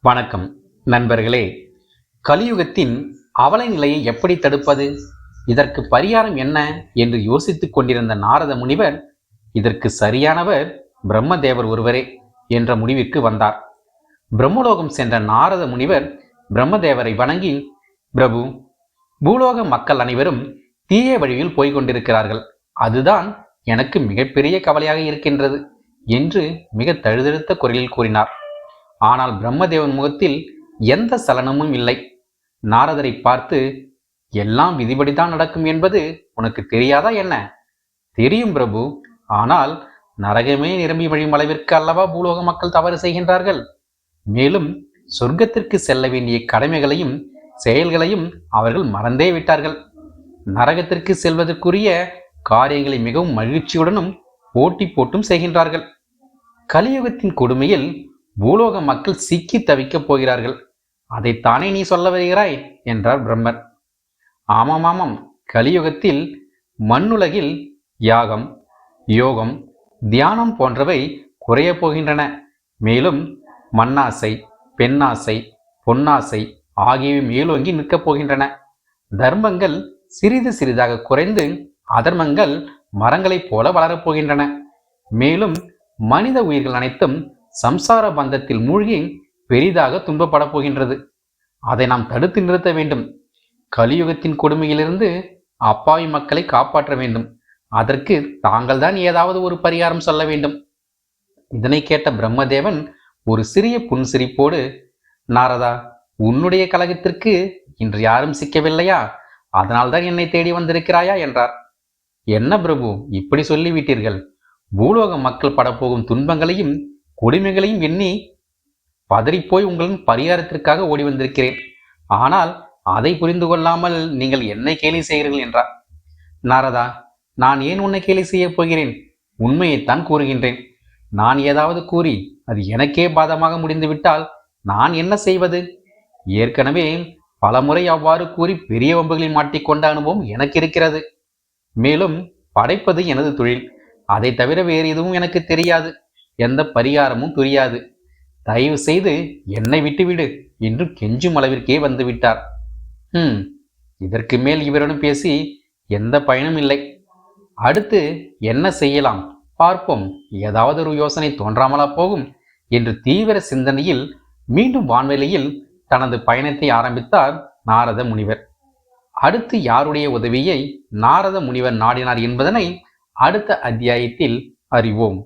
வணக்கம் நண்பர்களே. கலியுகத்தின் அவல நிலையை எப்படி தடுப்பது, இதற்கு பரிகாரம் என்ன என்று யோசித்துக் கொண்டிருந்த நாரத முனிவர், இதற்கு சரியானவர் பிரம்மதேவர் ஒருவரே என்ற முடிவிற்கு வந்தார். பிரம்மலோகம் சென்ற நாரத முனிவர் பிரம்மதேவரை வணங்கி, பிரபு, பூலோக மக்கள் அனைவரும் தீய வழியில் போய்கொண்டிருக்கிறார்கள். அதுதான் எனக்கு மிகப்பெரிய கவலையாக இருக்கின்றது என்று மிக தழுதழுத்த குரலில் கூறினார். ஆனால் பிரம்மதேவன் முகத்தில் எந்த சலனமும் இல்லை. நாரதரை பார்த்து, எல்லாம் விதிபடிதான் நடக்கும் என்பது உனக்கு தெரியாதா என்ன? தெரியும் பிரபு, ஆனால் நரகமே நிரம்பி வழியும் அளவிற்கு அல்லவா பூலோக மக்கள் தவறு செய்கின்றார்கள். மேலும் சொர்க்கத்திற்கு செல்ல வேண்டிய கடமைகளையும் செயல்களையும் அவர்கள் மறந்தே விட்டார்கள். நரகத்திற்கு செல்வதற்குரிய காரியங்களை மிகவும் மகிழ்ச்சியுடனும் போட்டி போட்டும் செய்கின்றார்கள். கலியுகத்தின் கொடுமையில் பூலோக மக்கள் சிக்கி தவிக்கப் போகிறார்கள். அதைத்தானே நீ சொல்ல வருகிறாய் என்றார் பிரம்மர். ஆமாம், கலியுகத்தில் மண்ணுலகில் யாகம், யோகம், தியானம் போன்றவை குறைய போகின்றன. மேலும் மண்ணாசை, பெண்ணாசை, பொன்னாசை ஆகியவை மேலோங்கி நிற்கப் போகின்றன. தர்மங்கள் சிறிது சிறிதாக குறைந்து அதர்மங்கள் மரங்களைப் போல வளரப்போகின்றன. மேலும் மனித உயிர்கள் அனைத்தும் சம்சார பந்தத்தில் மூழ்கி பெரிதாக துன்பப்பட போகின்றது. அதை நாம் தடுத்து நிறுத்த வேண்டும். கலியுகத்தின் கொடுமையிலிருந்து அப்பாவி மக்களை காப்பாற்ற வேண்டும். அதற்கு தாங்கள்தான் ஏதாவது ஒரு பரிகாரம் சொல்ல வேண்டும். இதனை கேட்ட பிரம்மதேவன் ஒரு சிறிய புன்சிரிப்போடு, நாரதா, உன்னுடைய கலகத்திற்கு இன்று யாரும் சிக்கவில்லையா? அதனால்தான் என்னை தேடி வந்திருக்கிறாயா என்றார். என்ன பிரபு, இப்படி சொல்லிவிட்டீர்கள்? பூலோக மக்கள் படப்போகும் துன்பங்களையும் கொடுமைகளையும் எண்ணி பதறிப்போய் உங்களின் பரிகாரத்திற்காக ஓடி வந்திருக்கிறேன். ஆனால் அதை புரிந்து கொள்ளாமல் நீங்கள் என்னை கேலி செய்கிறீர்கள் என்றார். நாரதா, நான் ஏன் உன்னை கேலி செய்யப் போகிறேன்? உண்மையைத்தான் கூறுகின்றேன். நான் ஏதாவது கூறி அது எனக்கே பாதமாக முடிந்துவிட்டால் நான் என்ன செய்வது? ஏற்கனவே பலமுறை அவ்வாறு கூறி பெரிய வம்புகளில் மாட்டிக்கொண்ட அனுபவம் எனக்கு இருக்கிறது. மேலும் படைப்பது எனது தொழில். அதை தவிர வேறு எதுவும் எனக்கு தெரியாது. எந்த பரிகாரமும் புரியாது. தயவு செய்து என்னை விட்டுவிடு என்று கெஞ்சும் அளவிற்கே வந்துவிட்டார். இதற்கு மேல் இவரிடம் பேசி எந்த பயனும் இல்லை. அடுத்து என்ன செய்யலாம் பார்ப்போம், ஏதாவது ஒரு யோசனை தோன்றாமலா போகும் என்று தீவிர சிந்தனையில் மீண்டும் வான்வெளியில் தனது பயணத்தை ஆரம்பித்தார் நாரத முனிவர். அடுத்து யாருடைய உதவியை நாரத முனிவர் நாடினார் என்பதனை அடுத்த அத்தியாயத்தில் அறிவோம்.